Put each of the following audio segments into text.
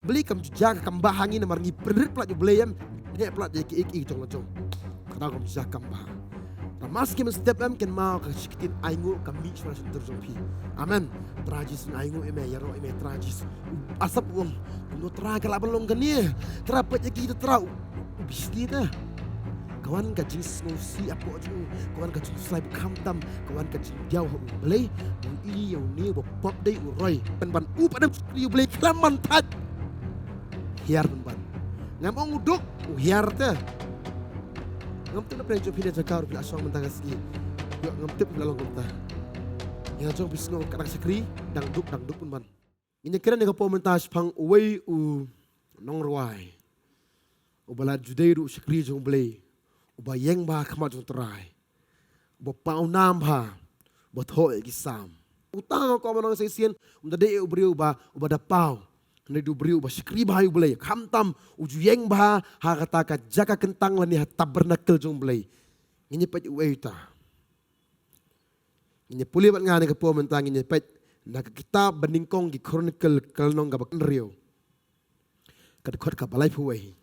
beli kam jaga kam bahangi na marngi perit plat ju bleyam he plat je ki jong jong kada kam jaga kam bah Ramas kim step am ken mau ka sikitin aingu kam mi suara sentur jong pi amen tragis aingu eme yaro eme tragis asap wong no traga la balong gani trapet je kita trau bisni ta kawan ka jing si apo jing kawan ka jing slai kam tam kawan ka jing jauh blei i yo ni bo pop dei u roi ban u padam yu blei klaman tat hiar ban ngamong uduk hiar ta ngam tu na prejo pila jakar pila asong mentang ski yo ngam tip pila long ta ya jong bisno kadang sekri dang duk pun ban ini kira nega pomentas pang uwei u nong ruai u bala judei du sekri jong blei u ba yeng ba khamat jong terai bo pau nam ba bo thoi ki sam utang ko manong seisien dei u briu ba u ba da pau ne du briu ba sekri ba yu blei kham tam uju yeng ba ha kata ka jaka kentang lani ha tabernakel jong blei ngini pet uei ta ngini puli bat ngane ka po mentang ngini pet na ka kitab beningkong ki chronicle kalnong ga bakan rio ka khot ka balai phuai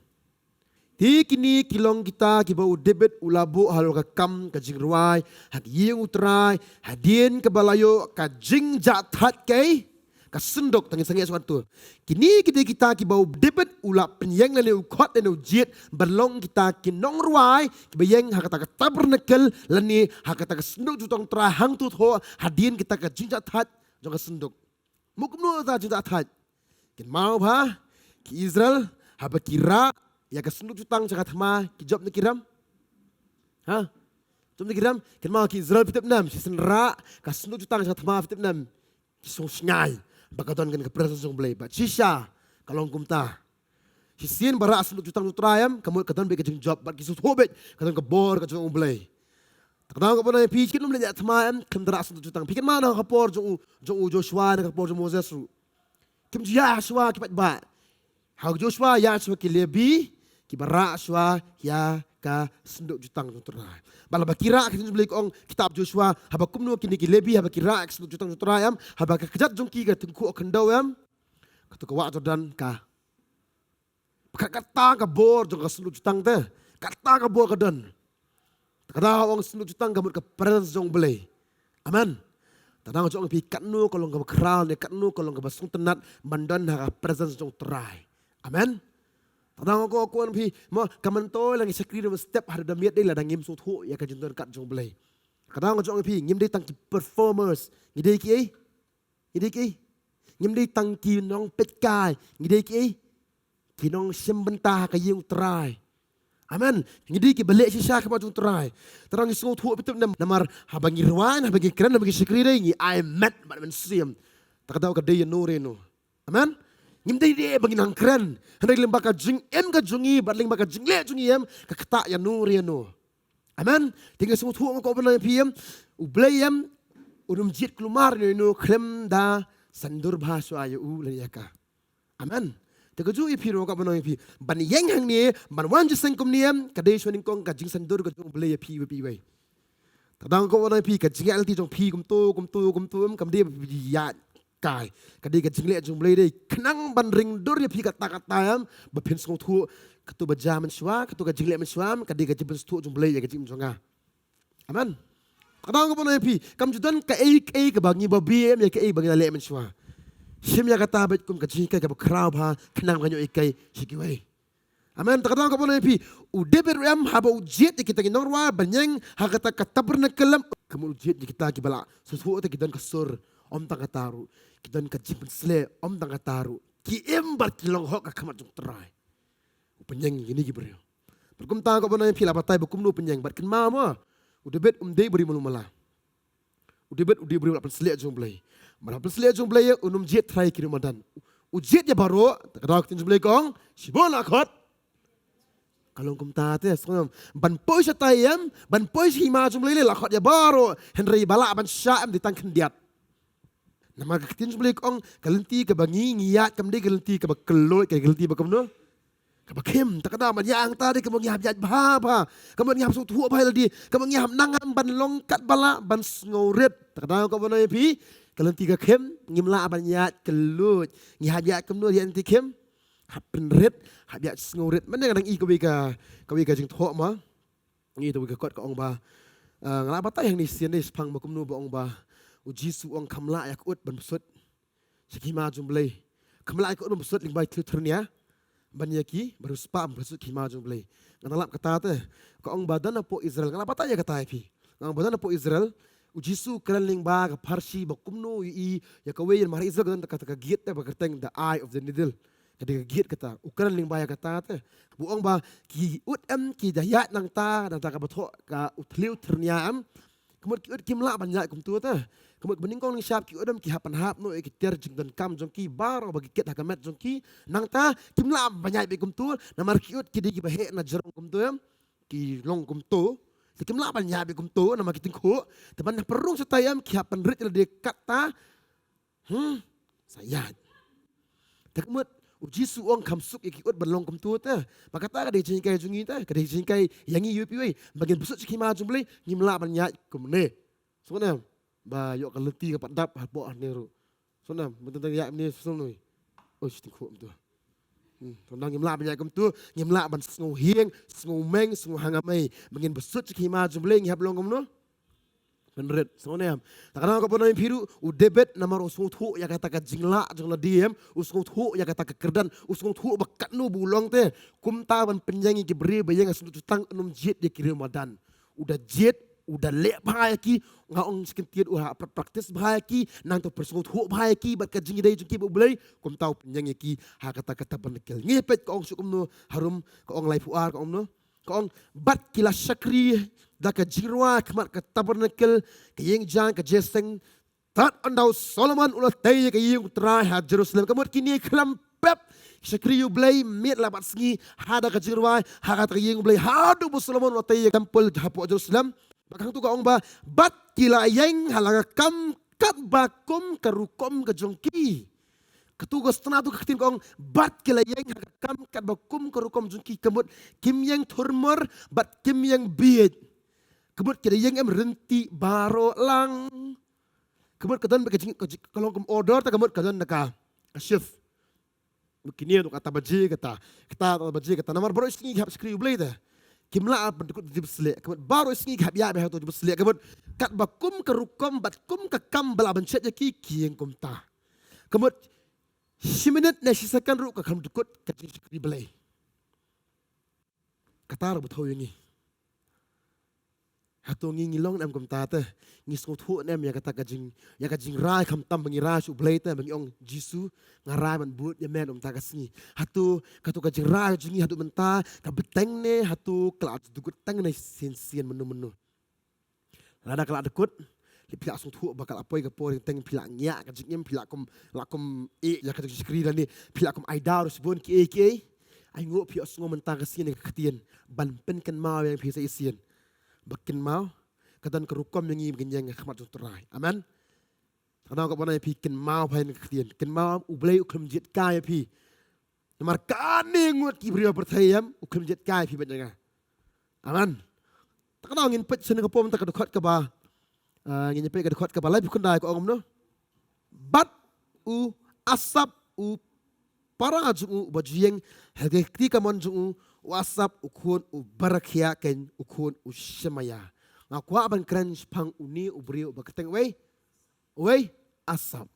ti kini kilong kita ki bau debet ulabo halo ka kam ka jingruai hak yeng utrai hadien ka balayo ka jing jathat kai kasendok tangi sangi suatu kini kita ki bau debet ulap penyeng lele ukot dan ujiet berlong kita kinong ruai kibayeng hakata tabernakel lani hakata kasendok jutong terahang tu ho hadin kita ka jinjat hat jong kasendok mukum no ta jinjat hat kin mau ba ki Israel haba kira ya kasendok jutang jagat ma ki job nikiram ha job nikiram kin mau ki Israel pitep nam si senra kasendok jutang jagat ma pitep nam ki so sngai bakaton kan kepresan song blay ba shisha kalong kumta hisin bara aslu jutang utrayam kamu katon be kajing job bat kisut hobet katon ke bor ka jong blay takdaw ka pona pi kin umle ya tamaam kendra aslu jutang pikin mana ka por jong Joshua ka por jong Moses ru kim Joshua ki ba ha Joshua ya Joshua ki lebi ki bara Joshua ya ka senduk jutang utray bala bakira kin blay ong kitab Joshua haba kumno kini ki lebi haba kira senduk jutang utrayam haba ka kejat jong ki ka tengku kendawam katu ka wa Jordan ka kata ka bor jong ka senduk jutang te kata ka bor ka don kada ong senduk jutang gamut ka presence jong blay amen tadang jong pi katnu kolong ka kral ne katnu kolong ka basung tenat mandan ha presence jong terai amen tadang ko pi mo kamanto lang sekri do step har da miet dei la dangim so thu ya ka jinton kat jong blay kadang jong pi ngim dei tang performers ngidei ki ngim dei tang ki nong pet kai ngidei ki kinong sembentah ka yung terai amen ngidei ki balik sisa ka jong terai tarang so thu pitum namar habangi ruan habangi kran habangi sekri dei ngi I met but men sim takadaw ka dei no reno amen ngim dei dei bagi nang kran handai lemba ka jing em ka jungi bat lemba ka jing le jungi em ka kata ya no reno amen tinggal so thu ko bana piem u blayem unum jit klumar no klem da sandur bhaso ayu u le yaka amen tegaju ipiro ka bana pi ban yeng hang ni ban wan ji sengkum niem ka dei shoning kong ka jing sandur ka jong blay pi wei tadang ko bana pi ka jing alti jong pi kum tu kam dei ya kai kadi ka jingle jong blay dei khnang ban ring dur ya pi ka takatayam ba phin song thu katu ba jaman shwa katu ka jingle man shwam kadi ka jibin thu jong blay ya ka jim jonga amen kadang ko na pi kam judan ka ei ka bangi ba bm ya ka ei bangi le man shwa sim ya ka tabet kum ka jing ka ba kraw ba khnang ganyo ikai sikiwei amen kadang ko na pi u deber ram haba u jet kita ki norwa banyeng ha kata ka tabernakel kamu jet kita ki bala susu ta kidan ka sur om tang kataru kidan ka jibin sle om tang kataru ki embar kilong hok ka kamat jong terai penyeng ini ki bro berkum ta ko bana pila batai bukum no penyeng bat ken mama udah bet dei beri malumala udah bet beri pen sle jong blay mala pen sle jong blay unum jet trai ki ramadan u jet ya baro kadak tin jong blay kong sibona khot kalong kum ta te som ban poi sa tayam ban poi hima jong blay la khot ya baro henry bala ban syaam di tang kendiat nama katin jong blay kong kalenti ka bangi ngiyat kam de kalenti ka bakeloi ka kalenti ba kamno kabakim takada man yang tadi kamang yam jat ba kamang yam so thu ba ladi kamang yam nangam ban longkat bala ban ngoret takada ko banai pi kalenti ka kem ngimla ban yat kelut ngiham yat kamno yan ti kem Happen red, habia sngoret. Mana kadang kawi ka jing thok ma. Ngi tu ka kot ka ong ba. Ngala bata yang ni sian ni spang ba kumnu ba ong ba. Jisu ong kamla yak ut ban sut. Sikima jumblay. Kamla yak ut ban sut ling bai tuternya. Banyaki baru spam bersut kima jumblay. Ngalap kata te ka ong ba dan po Israel. Ngala bata ya kata pi. Ngang ba dan po Israel. Jisu keraling ba ka parsi ba kumnu I ya kawe yan mari Israel kata ka giat ba kerteng the eye of the needle. Kada giat kata ukuran ling baya kata te buong ba ki ut ki dayat nang ta dan ta ka batho ka utliu terniam kemut ki ut kimla banyak kum tu te kemut beningkong ning syap ki udam ki hapan hap no ki ter jing dan kam jong ki baro bagi ket hakamet jong ki nang ta kimla banyak be kum tu namar ki ut ki di ba he na jerong kum tu ki long kum tu kimla banyak be kum tu nama ki tingko teban perung setayam ki hapan rit de kata sayat takmut Jisu ong kamsuk iki ut balong kum tu ta makata ka de jingkai jungi ta ka de jingkai yangi yupi we bagian busuk ciki ma jumble ngimla banyak kum ne sona ba yo ka leti ka padap bo neru sona mentang ya ni sunoi oh siting ko tu sona ngimla banyak kum tu ngimla ban sngu hieng sngu meng sngu hangamai bagian busuk ciki ma jumble ngihap long kum no Menret, soalnya, tak kenal kau pernah impiru, udebet nama usung tu ya kata jingla jingla diem, usung tu ya kata kerdan, usung tu bakat nu bulong teh, kumta ban penyanyi kiberi bayang asal tutang enam jet dia kirim madan, udah jet, udah lek bahaya ki, ngaong sekentir udah praktis bahaya ki, nang tu persung tu bahaya ki, bat kajingi day jengki boleh, kumta penyanyi ki, ha kata penekil, ngepet kaong sukum nu harum, kaong life war kaong nu. Kaong bat kila syakri da ka jirwa kemat ka tabernakel ka yeng jang ka jeseng tat andau Solomon ulah tay ka yeng trai ha Jerusalem kamot kini kelam pep syakri yu blay mit labat sengi hada ka jirwa ha ka yeng blay hadu bu Solomon ulah tay tempel hapo Jerusalem bakang tu kaong ba bat kila yeng halanga kam kat bakum karukom ka jongki Ketugas tanah tu ketin kong bat kelayeng kam kat bakum kerukom jungki kemut kim yang turmer bat kim yang biet kemut kelayeng em renti baro lang kemut kedan kalau kem order ta kemut kedan naka chef begini tu kata baji kata namar baro isni hab skri ublay ta kimla pendukut di besle kemut baro isni hab ya be tu di besle kemut kat bakum kerukom bat kum kekam bala bencet ki kieng kum ta kemut Siminit na sisakan ru kakam dukut kajing sikri belai. Katar betul yang ni. Hatu ngilong nam kum tata ngisngut hu nam ya kata kajing rai kam tam bangi rai su belai ta bangi ong Jisu ngarai man but ya men ta kasni. Hatu kajing rai jingi hatu menta ka beteng ne hatu kelat dukut tang ne sin menu. Lada kelat dukut pila sung thu bakal apoi ka por teng pila nya ka jingem pila lakum ya ka skri dan ni pila kum aidar sebon ki ai ngo pi osngo mentang ka sien ka ketien ban pen kan mau yang bisa isien bakin mau kadan kerukom yang ngim genyang khmat terai amen kadang ka bonai pi ken mau phain ka ketien ken mau ublei ukhum jit kai pi namar kane ngot ki brio perthayam ukhum jit kai pi benjanga amen kadang ngin pet sen ka pom ta ka dokhat ka ba ngin pe ka dekat ka balai pun dai ko ong no bat u asap u para ju bajieng hage ti ka mon ju wasap u khon u barakhia ken u khon u shemaya nga kwa ban kran pang uni u brio ba keteng we asap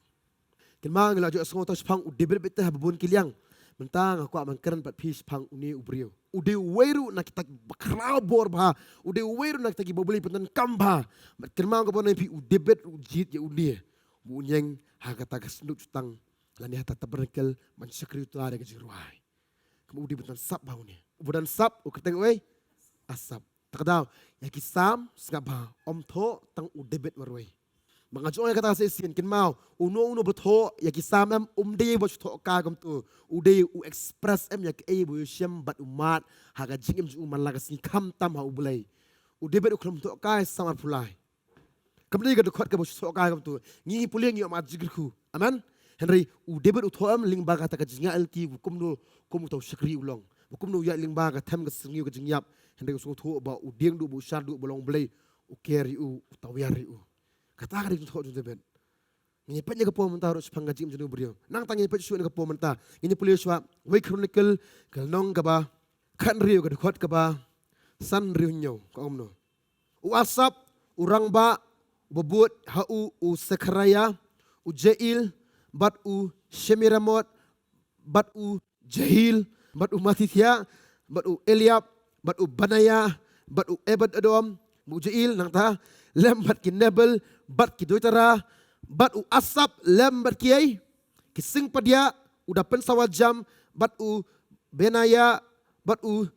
ken mang la jo asngo ta pang u debet bete ha bun kiliang mentang aku aman keren pat pis pang uni u brio ude weru nak kita bakrau bor ba ude weru nak kita bobeli pentan kamba mat kermang ko bonai pi ude bet ujit ya ude bunyeng ha kata kasnduk tang lani hata tabernakel man sakri tu ada ke jirwai kamu ude pentan sap ba uni ubudan sap u keteng we asap takdaw ya kisam sgaba om tho tang ude bet warwe mga joy kata sa isin kin mau uno betho ya kisam em de bo tho ka gam tu ude u express em ya ke bo shem bat umat ha ga jing em ju man la si kham tam ha ubulai ude bet ukram tho ka samar pulai kamni ga khot ka bo tho ka gam tu ngi puling yo ma jigru amen henry ude bet utho em ling ba kata ka jinga alti kum to shakri ulong kum no ya ling ba ka tham ga singi ga jingyap henry so tho ba udeng du bu shar du bolong blai u keri u tawyari u kata ka di tho ju ben Ini pet nya kepo mentah harus panggaji menjadi beriau. Nang tanya pet suat kepo mentah. Ini pulih suat. Wei Chronicle kelnong kaba. Kan riu kedekot kaba. San riu nyo kau omno. Uasap urang ba bebut hau u Sekaraya u Jail bat u Shemiramot bat u Jahil bat u Matithya bat u Eliab bat u Banaya bat u Ebed Edom bu Jail nang ta lem bat ki Nebel bat ki Doitara bat u Asap lem bat kiai kising padia udah pensawajam bat u Benaya bat u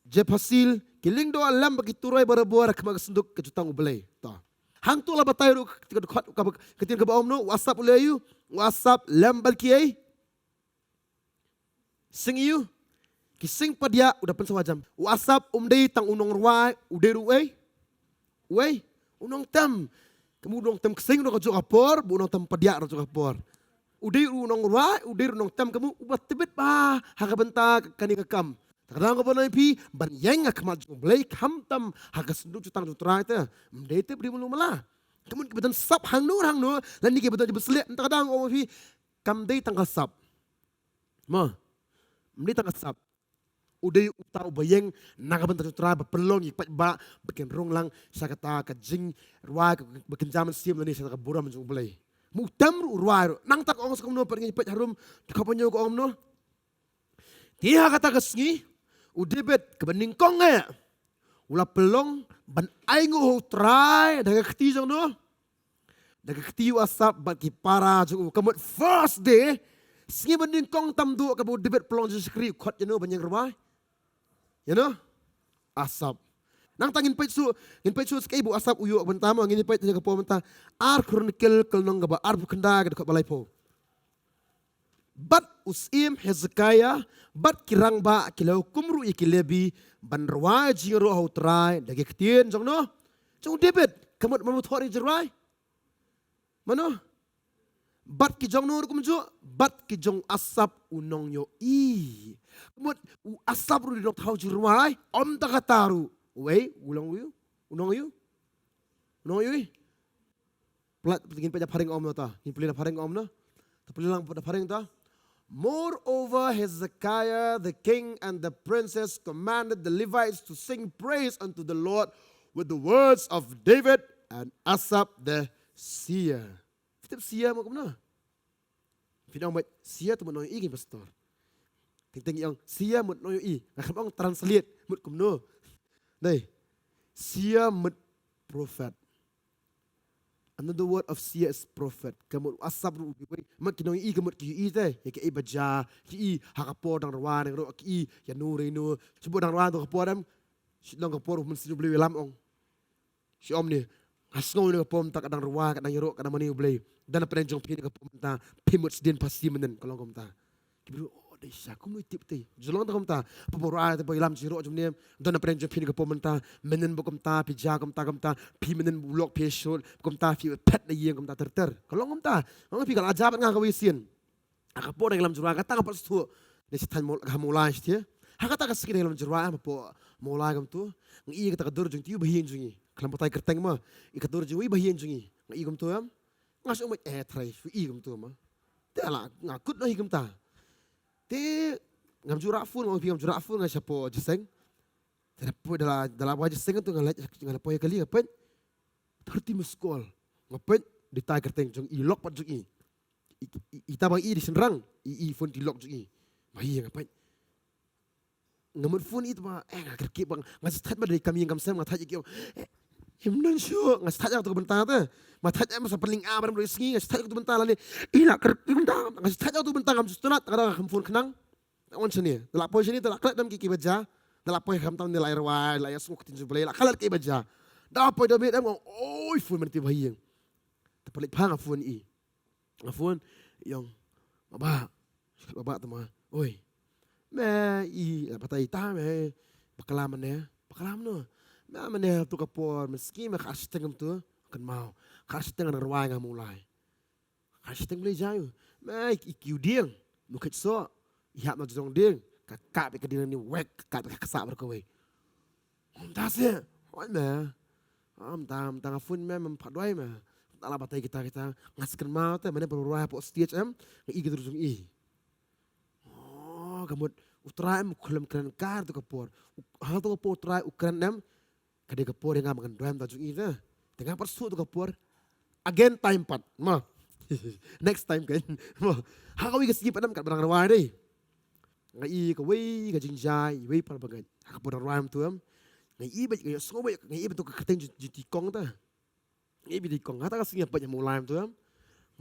Jepasil kiling doa lem bagi turai barabuar kemag senduk kejutang ubelai ta hang tu lah batai ru ketika ba omno WhatsApp ulayu WhatsApp lem bat kiai sing iu kising padia udah pensawajam WhatsApp umdei tang unong ruai uderu wei unong tam kamu unong tam kising unong kajok apor bu unong tam padia kajok apor udei unong ruai udei unong tam kamu ubat tebet pa haga benta kani kekam kadang ko banay pi ban yang akmat blay kam tam haga senduk jutang jutrai te umdei te beri mulu mala kamu kebetan sap hang nur lan ni kebetan beslet kadang ko pi kam dei tang sap ma umdei tang sap udai utau bayeng naga bentar jutrai bepelong ipat ba bikin rong lang sa kata kajing ruai bikin zaman siam ni sa kabura menjung blay mutam ruai nang tak ong sa kumno pergi ipat harum kapanyo ko omno dia kata kesngi udebet kebening kong ya ula pelong ban aingo ho try daga keti jong no daga keti WhatsApp bagi para jong kemut first day singi bening kong tam du ka udebet pelong je skri khot you know banyang ruai you know asap nang tangin petsu skai bu asap uyu bentama ngini pet je kapo benta ar chronicle kelnong ga ba ar bukenda ga balai po bat usim Hezekiah bat kirang ba kilau kumru ikilebi ban ruai jingro hau trai dagi ketien jong no jong David kamut mamut hori jerai mano bat ki jong nur kumju bat ki jong asap unong yo i kamut u asap ru dok hau jerai om takataru wei ulang yu unong yu plat pegin peja paring om no ta hin pelina paring om no ta pelilang pada paring ta. Moreover, Hezekiah the king and the princess commanded the Levites to sing praise unto the Lord with the words of David and Asaph the seer. Fitip seer mo kumna. Pinang mat seer tu monoy igin pastor. Ting yang seer mut noy i. Nakam ang translate mut kumno. Dai. Seer mut prophet. Another word of seer is prophet. Kamut asap ru mat kinong i kamut ki i te. Ya ki baja, ki i hakapor dang rawan ro ki i ya nu reno. Sebut dang rawan to kapor dam. Sidang kapor mun sidu beli lam ong. Si om ni asngo ni kapom tak dang rawan kadang yero kadang mani beli. Dan apa jong pin kapom ta pimut sidin pasti menen kolong kom ta. Kibru oh dai sa kum tip te. Jolong ta kom ta. Papor ai te lam jiro jom ni. Dan apa jong pin kapom ta menen bokom ta pija kom ta pi menen bulok pi shot kom ta fi pet na yeng kom ta ter. Kolong kom ta. Ngong pi kal ajabat nga kawisin. Akapor dalam jurwa kata kapal stu. Ni sitan mol kamulai stia. Hakata ka sikit dalam jurwa po mulai kom tu. Ngi kata kadur jong tiu bahin jongi. Kelam potai kerteng ma. Ikadur jong wi bahin jongi. Ngi kom tu am. Ngas umat trai fi kom tu ma. Te ala ngakut no hikom ta. Te ngam jura fun ngam pi ngam jura fun ngas po jeseng. Dalam wajah sengat tu ngalah poy kali ngapen 30 muskol ngapen di tai kerteng jong i lok pat jong i tabang i di senrang i phone di lok jong i mai ngapen ngamut phone itu ma kerki bang ngas that ma dari kami ngam sem ngat haji himnan syo ngas that tu bentar tu ma that ma saperling a baram dari sengi ngas that tu bentar lani ila kerki bentar ngas that tu bentar ngam sustunat kadang ngam phone kenang on sini dalak poy sini dalak klat dam kiki baja dalak poy ham tam nilai rawai la yasuk tinju belai la kalat ke baja da poy do mit am oi phone merti bahiyeng tepelik phang phone i phone yang baba tu ma oi me i patai ta me bakalam no me mane tu kapor meski me khasteng tu kan mau khasteng rawai ngam mulai khasteng belai jayu me ikiu dieng nuket so ihap no jong dieng kakak ke diri ni wek kakak kesak berkowe. Tas ya, oi me, am tam phone me mempat doi me. ala batai kita ngaskan mau teh mana perluah po stage ngai gitu terus oh gamut utrai kulam keren kar tu kapor hal tu kapor utrai ukran kade kapor yang makan doam tajuk teh tengah persu tu kapor again time pat mah next time kan mah hakawi kasih padam kat barang rawai deh ngai ka wei ka jingjai wei par bagai kapor rawam tu ngai ba ngai so ba ngai betul ka keteng jiti kong ta ngai bi di kong hata kasih apa yang mulai tu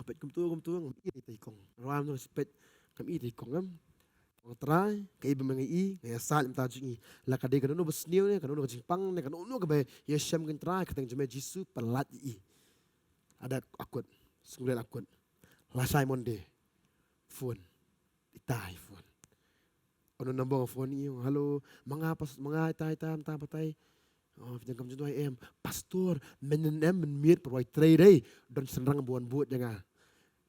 ngapet kum tu ngai di kong rawam tu spet kami di kong try kay iba mga kaya salim tajuk ni la kade kanu besniu ne kanu jingpang ne kanu ka ba yesham kan try katang jeme jisu pelat ada akut sungguh akut la Simon de phone itai phone ono number phone ni halo mga itai tam patay oh pinjam kam junoi pastor menen miet perwai trade don senrang buat jangan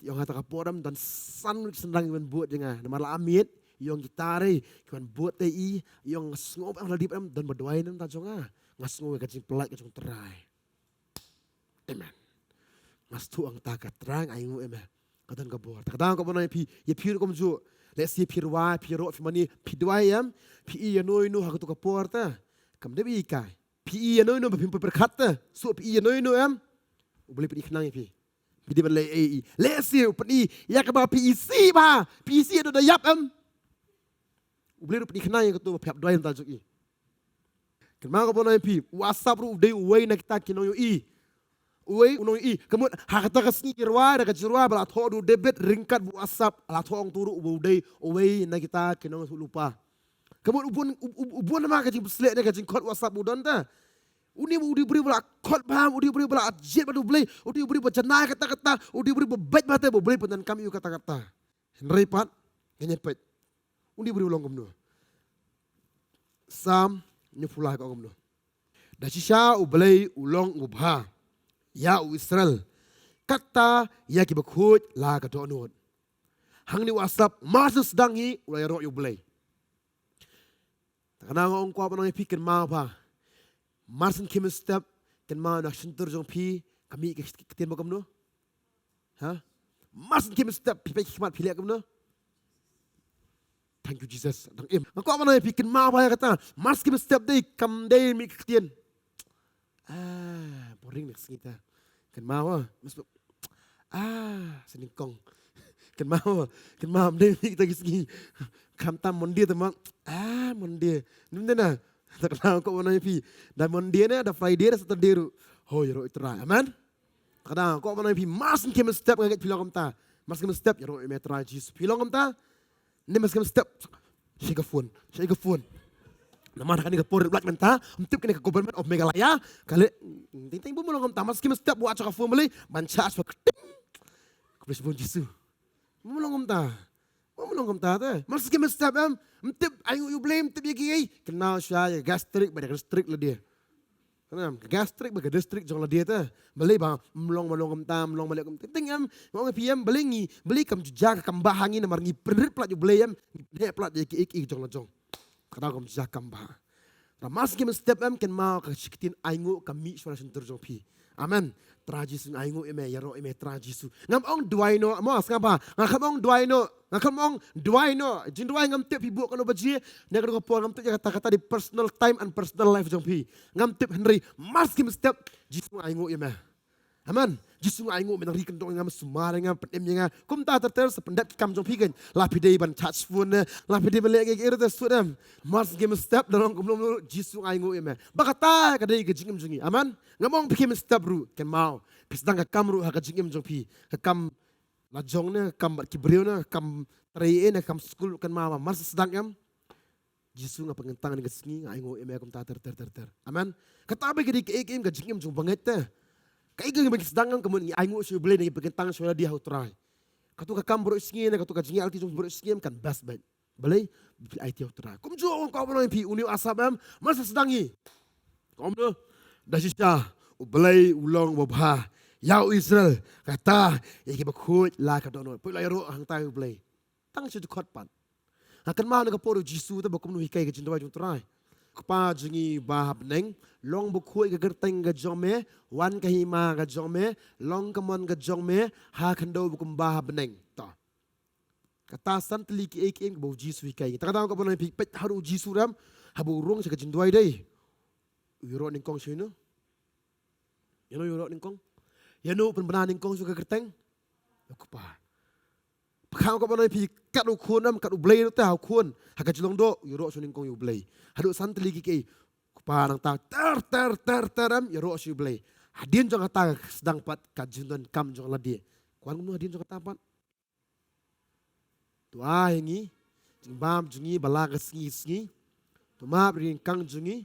yung hata kaporam dan san senrang buat jangan namala amit yung gitare kuan buat tei yung ngop ang ladip dan berdoain ta jonga ngasngo ka jing pelak ka jong terai amen ngas tu ang ta ka terang aingu amen katan ka bor ta kadang ko bonai pi ye pi ko mju let's see pi wa pi ro fi mani pi doai pi ye no ha ka tu ka por ta kam de bi kai pi ye no ba pim perkhat ta so pi ye no boleh pi kenang pi pi de le let's see pi ya ka ba pi si ba pi si do da yap boleh rupi kenal yang ketua pihak doa yang tajuk ini. Kenapa kau boleh pi WhatsApp ru dei uai nak kita kino uai unoi kemudian hakata kasni kirwa ada kacirwa bala thodu debit ringkat bu WhatsApp ala thong turu ubu dei uai nak kita kino lupa. Kemudian ubun nama kacing selek nak kacing kod WhatsApp budon ta. Udi beri bala kod paham, udi beri bala jet badu boleh, udi beri berjenah kata-kata, udi beri berbait bate boleh pun kami kata-kata. Henry pat nyepet. Undi beri ulang kumno. Sam nyufulah kau kumno. Dasisha ublay ulang ubha. Ya Israel. Kata ya kibakut la kadonod. Hang ni WhatsApp masus dangi ulay ro ublay. Takana ngong kwa panang pi ken ma pa. Marsen kim step ken ma nak sentur jong pi kami ketien ba kumno. Ha? Marsen kim step pi pe khmat pi le kumno. Thank you Jesus. Dang Ngako mana bikin ma apa ya kata. Mas kim setiap day kam day mi ketien. Boring nak kita. Kan ma mas seningkong. Kan ma day mi kita gisi. Kam tam mondia temak. Mondia. Nimda na. Tak kenal kau mana pi. Dan mondia ni ada Friday ada Saturday ru. Oh ya ro itra. Amen. Kadang kau mana pi mas kim setiap ngaget pilang kam ta. Mas kim setiap ya ro metra Jesus. Pilang kam ta. Ni masih step shake a phone nama nak ni kapor black menta umtip kini ke government of Meghalaya kali ting bu mulong ta masih step buat cakap phone beli banca aspak kupres bon jisu mulong ta tu masih step umtip ayu you blame umtip ye kenal saya gastrik pada gastrik lah dia kenam gastrik pada gastrik jong lah dia tu beli bang melong balik ting mau PM beli kam jujak kam bahangi namar ngi perit plat you beli dia plat ye ki jong lah jong kata kam jujak kam bah ramas kim step ken mau ka sikitin aingu kami suara sentur jong pi amen trajisu aingu eme yaro eme trajisu ngam ong duaino mos ngapa ngam ong duaino jin duai ngam tip ibu kono baji nek ko po ngam tip kata-kata di personal time and personal life jong pi ngam tip Henry mas kim step jisu aingu eme amen jisu aingu menari kendong ngam sumare ngam pedem nga kum ta ter sependat kam jong pi gen lapide ban touch phone lapide bele ge ero sudam mas kim step dorong kum jisu aingu eme bakata kadai ge jingim jungi amen ngamong pikim step ru ken mau pisdang ka kamru ha ka jingim jong pi ka kam la jong ne kam kibreu ne kam trei ne kam school kan mau mas sedang am jisu nga pengentangan ge singi aingu eme kum ta ter amen katabe ge ke em ga jingim jong banget te kai ge bagi sedang kemun aingu su bele ne pengentangan so dia utrai katu ka kam bro singi ne katu ka jingi alti jong bro singi kan bas bet bele IT utrai kum jo ko bro pi uni asabam mas sedangi kom do dasisha ubelai ulong wabha ya Israel kata iki bakut la ka dono pulai ro hang tai ubelai tang chu khot pan akan mau ne ka poru jisu ta bakum nu hikai ke jinda jung trai Kpa jungi bahab neng, long bukhui ke gerteng ke jome, wan ke hima ke jome, long kemon ke jome, ha kendo bukum bahab neng. Ta. Kata san teli ki ek em bau jisu kai. Ta kata ko bonan pik pet haru jisu ram, habu rong se ke jindwai dei. Yuro ning kong sino. Yano yuro ning kong. Yano penbenan ning kong su ke gerteng. Kpa. Pakang ko bonan pik kat u khunam kat u blei ta ha khun. Ha ka jilong do yuro su ning kong yu blei. Hadu san teli ki kai. Kpa nang ta teram yuro su blei. Hadin jong kata sedang pat kajundan kam jong ladi. Kuan nu hadin jong kata pat. Tua hengi jingbam jungi balaga sngi. Tuma bring kang jungi.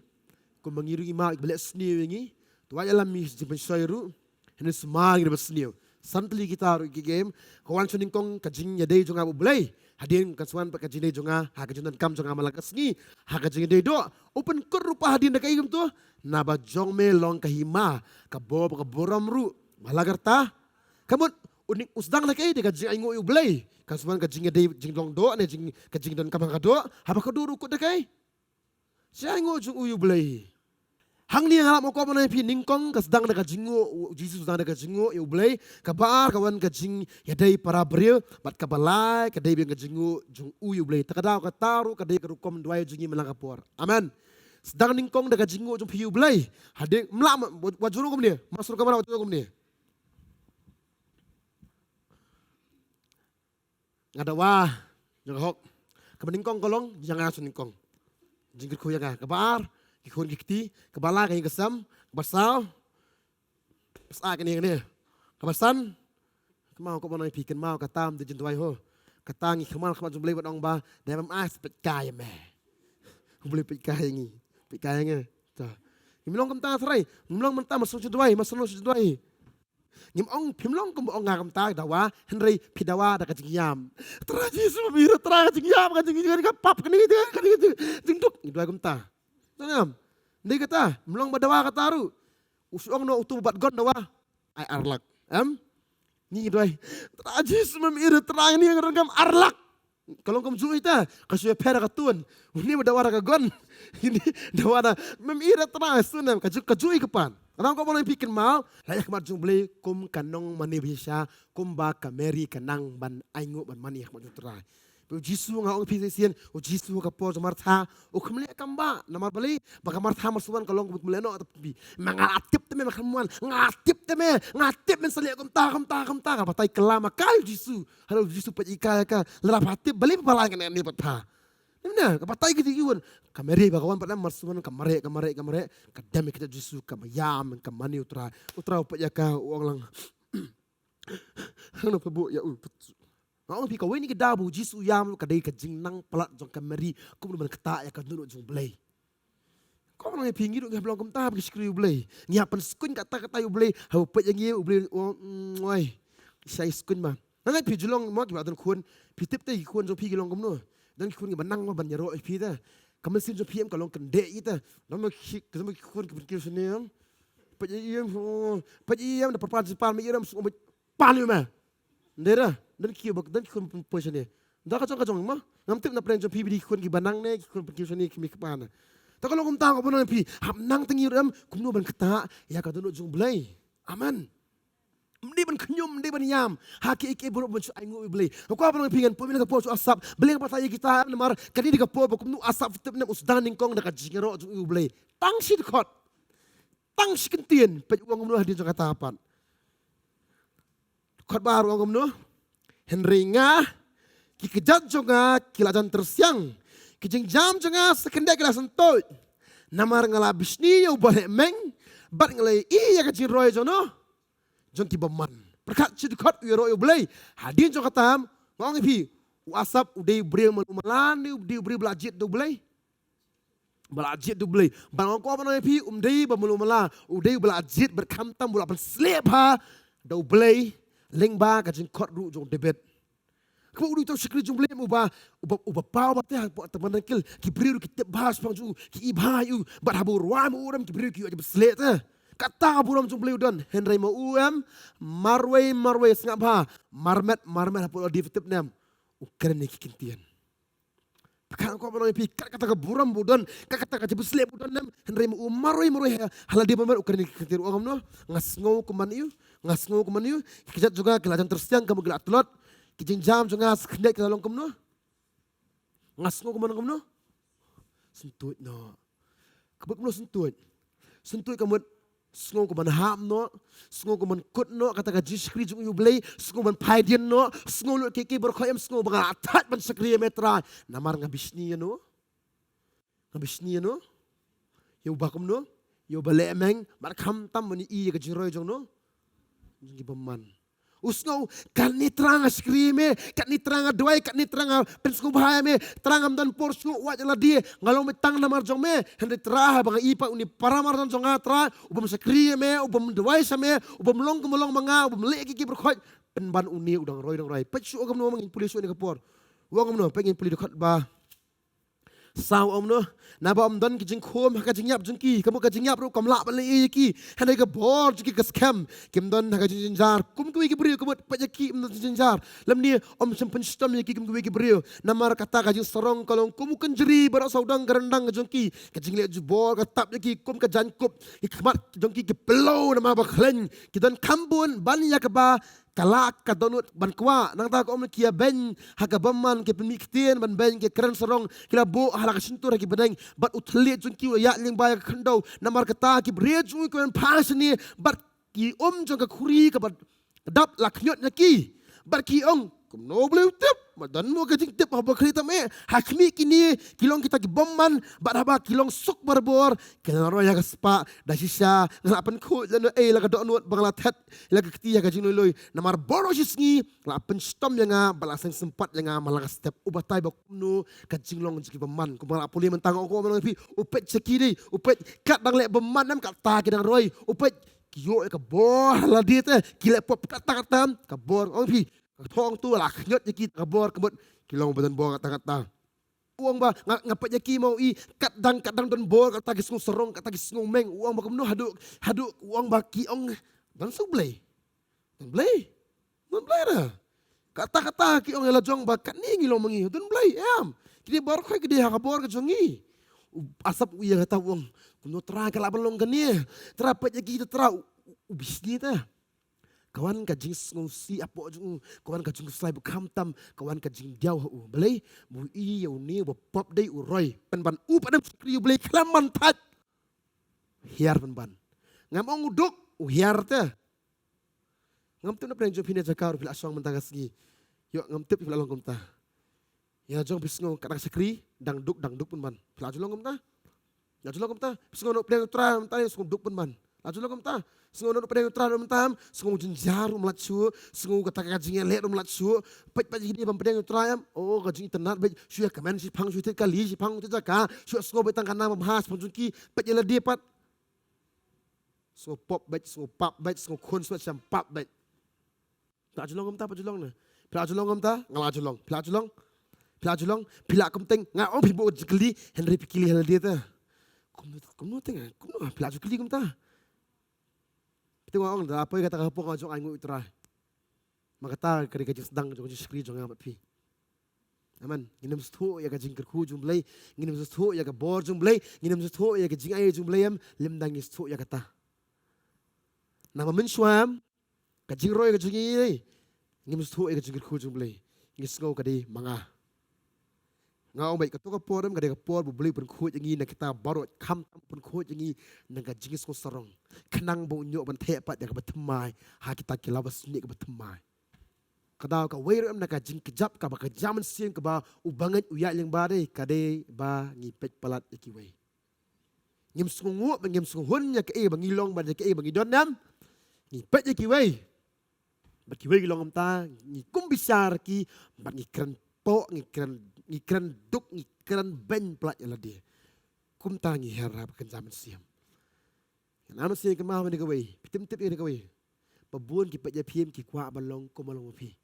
Ko mangiru ma iblet sniu hengi. Tua yalam mi jimpen soiru. Hene semang de besniu. Santli kita ru game. Kawan suning kong kajing yadei jonga bu blei. Hadin kasuan pak kajing jonga ha kajundan kam jonga malaga sngi. Ha kajing dei do. Open kur rupa hadin da kaigum tu. Naba jong me long kahima. Kabo ka boram ru. Malagarta. Kamun unik usdang na kai de kajing aingo yu blei. Kasuan kajing yadei jinglong do ne jing kajing dan kamang kado. Haba kadu ru kut da kai. Siya aingo jung uyu blei. Hang ni ngalap mo ko mana pi ningkong kasdang daga jingo Jesus sedang daga jingo yu blei kabar kawan kajing yadai para bril bat kabalai kadai beng kajingo jung uyu blei takadau kataru kadai kerukom duai jungi melangapor. Amen. Sedang ningkong daga jingo jung pi yu blei hading mlam wajuru kom dia masuk kamera wajuru kom dia. Ngada wah jang hok kabeningkong kolong jangan asun ningkong. Jingkir kuya ka kabar ikon kikti kebala kay kesam kebasaw pasa kani ngene kebasan kemau ko manai piken mau katam de jentwai ho katangi kemal kemal jumblei wadong ba demam as pet kaya me boleh pet kaya ngi pet kaya nge ta ngimlong kam ta serai ngimlong menta masuk jentwai masuk jentwai ngimong pimlong kum ong ngam ta dawa henry pidawa da kajiyam traji sumira tra kajiyam kajiyam pap kani jingduk ngidwai kum ta. Tangam, dia kata, melong badawa kataru, usung no utu bat gon dawa, ai arlak, ni doai, tragis memir terang ni rengam arlak, kalau kamu zuh ita, kasih pera katun, ini badawa gon, ini dawa memir terang sunam, kajui kepan, orang kau boleh pikir mal, layak mat jumble, kum kanong mani bisa, kum ba kameri kanang ban aingu ban mani yak mat terang. Jisu nga ong pisisian, o Jisu ka po martha, o kumle kamba, namar bali, baka martha masuan kalong kumle no tapi mangatip teme makamuan, ngatip men sali kum ta, patay kelama kay Jisu, halo Jisu pa ika ka, larapatip bali pa kan ni patha. Nimna, kapatay giti iwan, kameri bakawan pa masuan kamare, kadami kita Jisu kamayam, kamani utra pa ka uang lang. Ano pa bu ya Ngau pi kawin ni kedabu Jisu yam kadai kajing nang pelat jong kameri kum ban kata ya kadunu jong blei. Kau nang pingi du ngablong kum ta bi skri blei. Ngiapan skun kata yu blei hau pet yang ye blei oi. Sai skun ma. Nang pi julong mo ki badan kun pi tip te kun jong pi kilong kum no. Dan kun ki banang ma ban yaro pi ta. Kamen sin jong pi em kalong kende ita. Nam ki kem kun ki pi senem. Pet yem da participal mi yeram pan yu ma. Ndera dan kiyo dan kun posisi ni. Dah kacang mah ngamtip na pren jom pi bidi kun ki banang ne kun posisi ni kimi kepana. Tak kalau kum tahu apa pi ham nang tengi ram kum no ban kata ya ka dono jong blai. Aman. Mdi ban kenyum mdi ban yam. Haki ike buruk ban aingu blai. Aku apa nang pingan pemina ka poso asap. Beli ka patay kita namar kadi di ka po kum no asap tip na usdan ning kong na ka jingero jong blai. Tang si kot. Tang si kentien pe uang no hadin jong kata apan. Kot baru angom no, Henry nga, kikejat jonga kilajan tersiang, kijing jam jonga sekendek kilasan toy, namar ngalabis ni yo balik meng, bat ngalai iya kajing roy jono, jong kibaman, perkat cidukot yo roy boleh, hadin jong katam, ngong ipi, wasap udah beri malumalan, udah beri belajit do boleh, belajit do boleh, bang ko apa nang ipi dei bamalumalan, udah belajit berkamtam bola pen slip ha, do boleh. Lengba kajing kot ru jong debet. Kau uru tu sekali jumlah uba bawa teh teman kil kibriru kita bahas pangju ki ibayu berhabur wam uram kibriru ki aja beslet teh. Kata buram jumlah udan Henry mau marway sengap ha marmet hapo di fitip nem ukeren ni kikintian. Kan ko balong pi kat kata buram budan kata kata busle budan nam henry mu maroi maroi hala dia memar ukar ni ketir uang no ngasngo kuman yu kijat juga kelajan tersiang kamu gelat telot kijing jam juga skendek ke dalam kumno ngasngo kuman kumno sentut no kabut kumno sentut kamu sngo kuman ham no sngo kuman kut no kata ka jiskri jung yu blay sngo man paidien no sngo lo keke berkhoyam sngo banga atat ban sakri metra namar ngabisni no yo bakum no yo bale meng mar kham tam mani i ka jiroi jong no gi baman usno kan ni tranga skrime kan ni tranga doai kan ni tranga pensku bahaya me trangam dan porsku wajala die ngalo me tang namar jong me hande traha banga ipa uni paramar dan jonga tra ubam skrime ubam doai same ubam long kumolong manga ubam le ki berkhoj penban uni udang roi pechu ogam no mangin pulis uni kapor wong no pengen pulis dekat ba sao om no naba om don kijing khom ka jingyap jungki kamu ka jingyap ru kamla bali ki hande ka bor jiki ka scam kim don ka jinjar kum ku ki brio kumut pajaki om jinjar lamni om sempen stom ki kum ku ki brio namar kata ka jing sorong kalong kum kan jeri barak saudang garandang jungki ka jingle ju bor ka tap ki kum ka jankup ki khamat jungki ki pelo nama ba khlen ki don kambun ban ya ka ba kalak ka donut ban kwa nang ta ko om kia ben haka baman ke pemiktian ban ben ke keren sorong kila bo hala ka sintur ki bedeng bat utli jungki ya ling ba ka khando namar kata ki bre ju ko pasni bat ki jong ka khuri ka bat dap la khnyot na ki bat ki ong kum no bleu tip madan mo ka jing tip ha ba khrita me hakmi kini kilong kita ki bomman bat haba kilong suk barbor kila ro ya ka spa da sisa la pen khu la la ka donut bangla that la ka kti ya ka jing loi namar boro sisngi la pen stom ya nga balasang sempat ya nga malaka step ubatai ba kumno ka jinglong jiki bomman kum la puli mentang ko mo pi upet sekiri upet kat dang le bomman nam ka ta ki dang roi upet kiyo ka bor la dit kile pop kata ka bor ong pi thong tu lah nyot yaki kabor kebut kilong badan bor kata-kata uang ba ngapat yaki mau i kadang dan bor kata gisung serong kata gisung meng uang ba kumno haduk uang ba ki ong dan sublay dan blay dah kata-kata ki ong elajong ba kan ni ngilong mangi dan blay am kini bor khoi gede ha kabor ka jongi asap uya kata uang kumno tra kala balong gani terapat yaki tra ubisni ta kawan ka jing si apo jung kawan ka jing slai bu kham tam kawan ka jing diau hu belai bu i yo ni bu pop dai u roi pen ban u padam skri belai klaman tat hiar pen ban ngam ong uduk u hiar ta ngam tu na pren jo phine jakar bil asong mentang asgi yo ngam tip bil long ta ya jong bisngo kadang skri dang duk pen ban pla jolong ta ya jolong ta bisngo no pren tra ta sung duk pen ban ajulong ta sengu no pedeng tra rum tam sengu jinjar rum latsu sengu kata kajing le rum latsu pet pet gini bam pedeng tra yam oh kajing tenat be shuya kamen si phang shu te kali si phang te jaka shu sengu betang kana mam has punjunki pet yela dia pat sengu pop bet sengu pap bet sengu khon swat sam pap bet ta ajulong ta ajulong na pla ajulong ta ngala ajulong pla ajulong pila kum teng nga ong pibo jikli henry pikili hela dia ta kum no teng kum no pla jikli kum ta tengok orang dah apa kata kapok ajong aingu itra makata kari kajing sedang jong skri jong amat pi aman nginem stu ya kajing kerku jumlai nginem stu ya ka bor jumlai nginem stu ya kajing ai jumlai am lemdang stu ya kata nama mensuam kajing roy kajing ai nginem stu ya kajing kerku jumlai ngisngau kadi manga ngau baik ketua kapor am kadai kapor beli pun kuat yang ini kita baru kam pun kuat yang ini nengka jingis ko sarong kenang bau nyok ban tepat yang kebetemai ha kita kilawas ni kebetemai kadau ka weir am naka jing kejap ka ba kejaman siang ka ba ubangan uyak yang bare kadai ba ngipet pelat ikiwe ngim sungu ngim sunghun nya ke bangilong ba ke bangidon nam ngipet ikiwe bakiwe gilong am ta ngikum bisar ki ba ngikren po ngikran duk ngikran ben plat yala dia kum tangi harap kan zaman siam nama siam kemah mana kawai pitim tip ini kawai pabun ki pajak piem ki kwa balong ko malong pi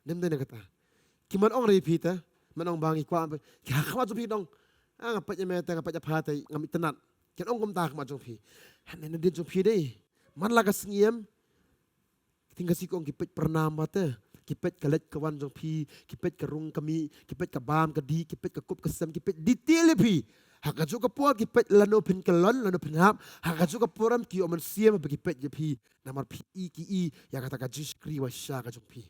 nem dena kata kiman ong repi ta manong bangi kwa ki hakma jo pi dong ngapat ya meta ngapat ya phatai ngamit tenat ken ong kum ta khma jo pi hanen din jo pi dei man la ka sngiem tinggal si kong ki pej pernama ta kipet kalet kawan jong pi, kipet karung kami, kipet kabam kadi, kipet kakup kesem, kipet detail pi. Hakajo kapua kipet lano pin kelon, lano pin hap, hakajo kapuram ki oman siam bagi kipet je pi, namar pi i ya kata kajis kri wasya kajong pi.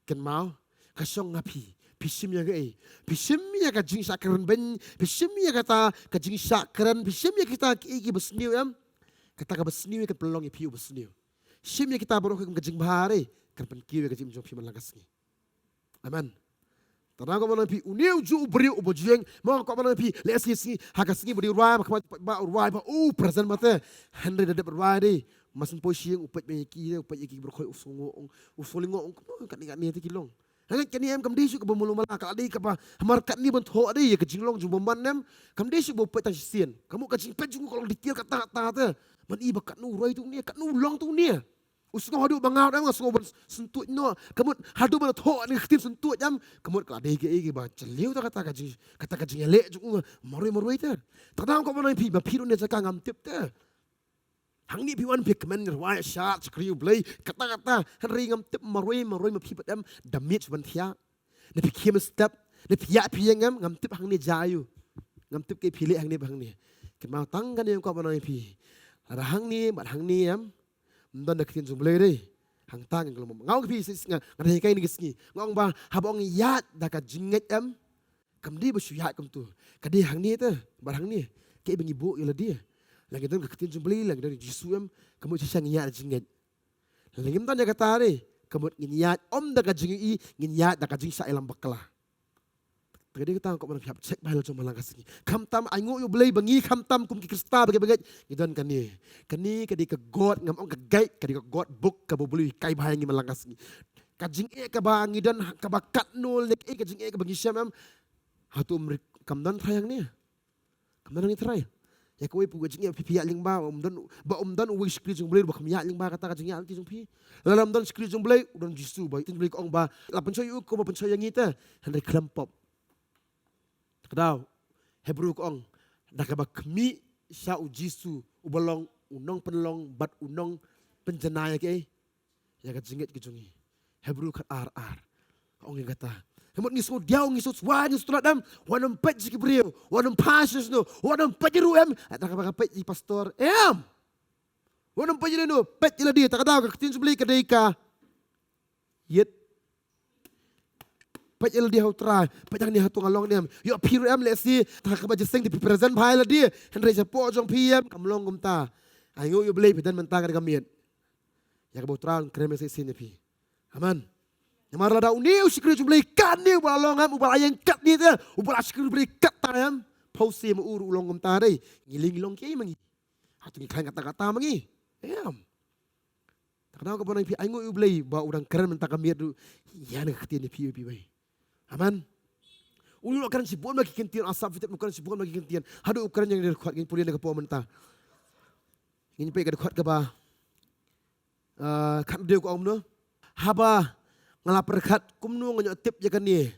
Ken mau kasong ngapi, pisim ya gay, pisim ya kajing sakran ben, pisim ya kata kajing sakran, pisim ya kita ki besniu am, kata ka besniu kan pelong ya pi besniu. Sim ya kita baru kajing bahare, kan pen kiwe kajing jong pi malangkas ni. Amen. Tanah kau mana pi uniu ju beri ubojeng, mau kau mana pi lesi si hakas ni beri ruai, mak ba ruai ba present mate, Henry dah beruai deh, masin posisi upat meki, upat yeki berkoi usolingo, kan ni tu kilong. Hangat kan ni kam desu ke bemulu malah kalau ada apa hamar kat ni bentuk ada ya kejinglong ju bomban nem, kam desu upat tak sien, kamu kejing pet ju kalau dikir kata tu, man iba kat nu ruai tu ni, kat nu long tu ni. Usung hadu bangaw dam usung sentut no kamut hadu ban tho ni khtim sentut jam kamut ka de ge ba cheliu ta kata ka jing le ju maroi ta tadang ko ban pi ba piru ne jaka ngam tip ta hang ni pi wan pi kmen rwai sha skriu blai kata ri ngam tip maroi ma pi dam damit ban thia ne pi kiem step ne pi ya pi ngam tip hang ni jayu ngam tip ke pi le hang ni bang ni ken ma tang kan ko ban pi ada hang ni am Mdan nak tin jumlay deh, hang tang kalau mau ngau kepi ngadai kai ni kesni, ngau ba habong yat dak jinget am, kam di besu yat kam tu, kadai hang ni tu, bar hang ni, kai bengi bo ila dia, lagi tu ketin jumlay lagi dari jisu am, kamu sisa yat jinget, lagi mdan jaga tari, kamu yat om dak jingi yat dak jing sa elam bakla. Tadi kita kau mana pihak cek bahal cuma langkas ni. Kamtam aingu yu belai bengi kamtam kum kikista bagai gidan kani kadi ke God ngam ong ke guide kadi ke God book ke boleh kai bahal ngi malangkas ni. Kajing ke bang gidan ke bakat nul nek kajing ke bengi syam hatu kamdan trayang ni. Kamdan ni tray. Ya kowe pu kajing pihak ling ba omdan uwi skri jung belai ba khamya ling ba kata kajing alti jung pi. Lalam dan skri jung belai udan jisu ba tin belai ong ba la pencoy ko ba pencoy yang ita handai klempop. Kedau Hebrew kong nakabak kami sa ujisu ubalong unong penlong bat unong penjenaya ke ya kat jingit kejungi Hebrew kat ar ong yang kata hemot ngisu diau ngisu swa ngisu tuladam wanam pet jiki brio wanam passes no wanam pajiru em nakabak pet ji pastor wanam pajiru no pet jila dia tak tahu ketin sebeli kedeika yet Pajal dia hutrai, pajang dia hatung along niam. Yo piru am lesi, tak kebaca seng di present bahai lah dia. Henry japo jong PM, kamlong kumta. Ayo yo beli pidan mentang ada kamiat. Ya kebuturan krem sini pi. Aman. Nyamar lada uniu sikri jumlai kan ni ubalong am ubal ayang kat ni tu, ubal sikri beli kat tayam. Pausi mu uru ulong kumta dai. Ngiling kiai mangi. Hatung kain kata-kata mangi. Am. Tak kenal pi ayo yo beli bawa orang krem mentang kamiat tu. Ya nak ketin pi bai. Aman. Ulu akaran si buat lagi kentian asap fitat bukan si buat lagi kentian. Hadu akaran yang dia kuat yang punya nak kepo mentah. Ini pergi kuat ke bah. Kat dia ku om no. Haba ngelapar kat kumnu nganyok tip je kan ni.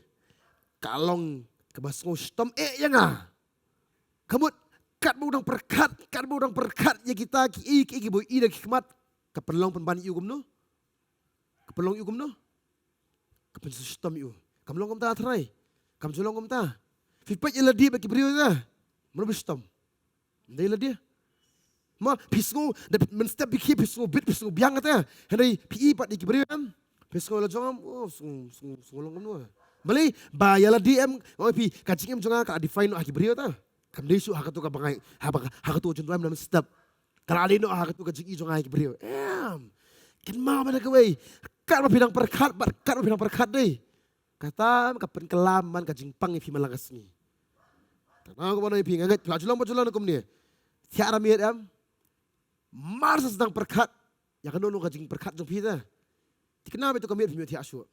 Kalong ke basngo stom ya ngah. Kamu kat budang perkat ya kita ki boy ida hikmat kepelong penbani iu kumnu. Kepelong iu kumnu. Kepen stom iu. Kamlong kumta atrai, kamjulong kumta. Fipat ila dia bagi beriu dah, merbistom. Dah ila dia. Ma pisngu, dah menstep biki pisngu bit pisngu biang kata. Henry pi pat di beriu am, pisngu ila jongam, sungulong kumnu. Beli bayar dia am, pi kacing am jonga ka define aki beriu ta. Kam desu hakatu ka bangai, hakatu juntuam dalam step. Kalau ada no hakatu kacing i jonga aki beriu. Kan mau mana kawai? Kat bidang perkat deh. Kata kapan kelaman kajing pang ipi malangkas ni. Tahu kau mana ipi ngangat pajulang hukum ni. Tiara miat am. Mars sedang perkat. Ya kan nunu kajing perkat jom pita. Tikenapa itu kami ipi tiak asyuk.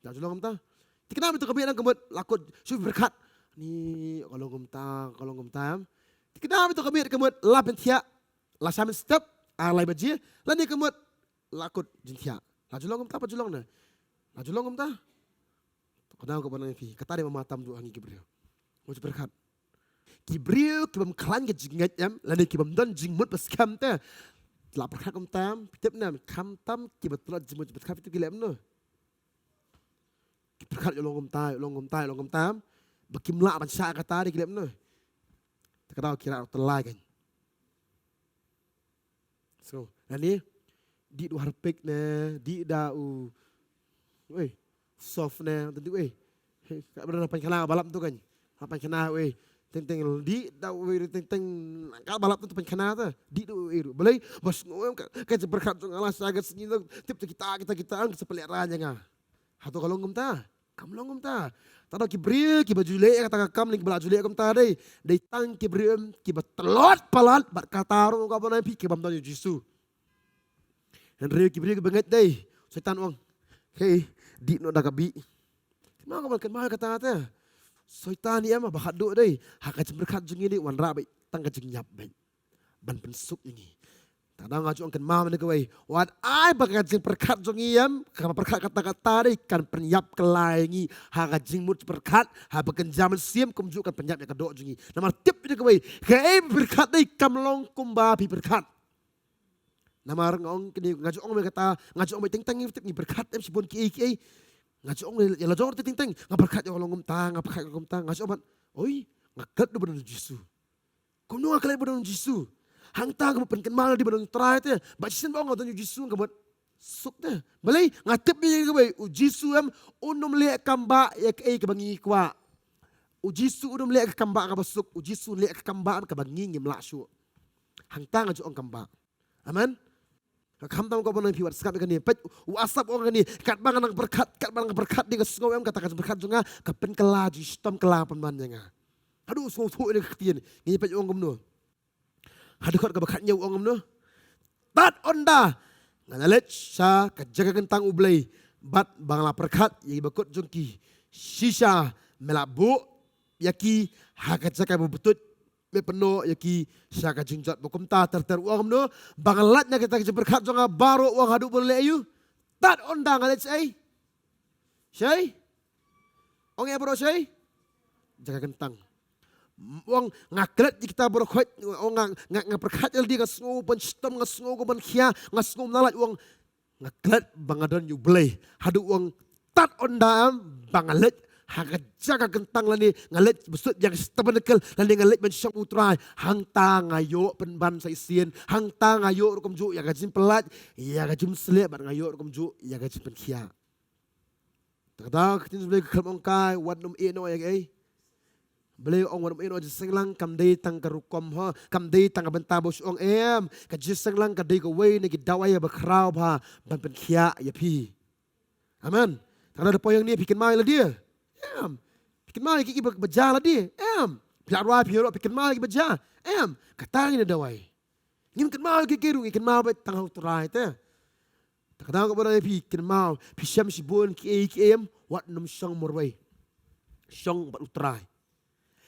Pajulang kumta. Tikenapa itu kami orang kemut lakut syuk perkat. Ni kalau kumta. Tikenapa itu kami kemut lapin tiak. Lasam step alai baji. Lain kemut lakut jintiak. Pajulang na. Pajulang kumta. Kadang kau pernah pi, kata dia mematam tu hangi Gibril. Mau berkat. Gibril kibam kelan ke jingat jam, lalu kibam don jingmut pas kam te. Telah berkat kam tam, pitip nam kam tam kibat telah jingmut pas kam itu gilem no. berkat long gom tam bakim la ban sya kata di kilem no takadau kira terlai kan so ani di du harpek ne di da u soft ne tentu kat benar apa kena balap tu kan apa kena teng di da teng kat balap tu pen kena tu di du boleh bos ngom kan berkat Allah sagat senyi tip kita ang sepeliharaan nga hato kalong ta kam long ta tado ki bri ki baju le kata kam ni baju le kam ta dei tang ki bri ki betelot palat bat kata ro ka bona pi ki bam ta Yesus Henry ki bri banget dei setan ong hey di no dagabi ma ka mal kata ta setan ni ama bahadu dei haka berkat jung ini wan rabai tang ka jing nyap ban pensuk ini Tadang ngaju angkan mama ni kawai. Wat ai bagat jing perkat jongiam, kama perkat kata-kata dei kan penyap kelaingi, haga jing mut perkat, ha bagan zaman siam kumju kan penyap ya kadok jongi. Nama tip ni kawai, kai perkat dei kamlong kumba pi perkat. Nama ngong kini ngaju ong kata, ngaju ong ting-ting ni perkat em sibun ki ngaju ong ya la jor ting-ting, ngaperkat ya kolong ngumtang, ngaperkat ngumtang, ngaju ong oi, ngakat do benar Yesus. Kuno akalai benar Yesus. Hang ta kamu penken mal di badang try te ba sin ba ngot ni Jisu kamu suk te balai ngatep ni ka bai u Jisu am unum le kamba ya ke ka bangi kwa u Jisu unum le ka kamba ka basuk u Jisu le ka kamba am ka bangi ngim la shu hang ta ngaju ong kamba amen ka kam tam ko bonan piwat skap ka ni pet u asap ong ni kat bang nang berkat di ka sngom am kata ka berkat junga ka pen kala ji stom kala panman nga aduh so ni ketien ni pet ong gumno hadukot ka bakatnya uang no bat onda nganalet sa kajaga gentang ublay bat bangla perkat yagi bakot jongki sisa melabu yaki hakajaga bubutut me peno yaki sa kajingjat bokumta ter uang no bangalatnya kita berkat jonga baru uang haduk boleh ayu bat onda ngalet say ong ya bro say jaga gentang Wong ngaklet kita berkhot wong ngaperkat di ngasngo ban stem ngasngo ko ban khia ngasngo nalat wong ngaklet bangadon you blay hadu wong tat ondam bangalet hagajaga gentang lani ngalet besut yang stebenekel lani ngalet ban syang utrai hang ta ngayo penban sai sien hang ta ngayo rukum ju ya gajin pelat ya gajim selek ban ngayo rukum ju ya gajin pen khia tada kitin blay kelmong kai wat num e no ya Beliau orang orang itu senglang kam day tang karukom ha kam day tang benta bos ong em ka senglang ka day ko way ni dawai ya bakraw ha ban pen khia ya pi amen karena ada poyang ni bikin mai lah dia bikin mai ki beja lah dia pilarwa piro bikin mai ki beja katang ni dawai ngim ken mai ki kiru ikan mai tang hau turai te kadang ko bana pi ken mai pi syam sibun ki em wat num syang morwai syang bat utrai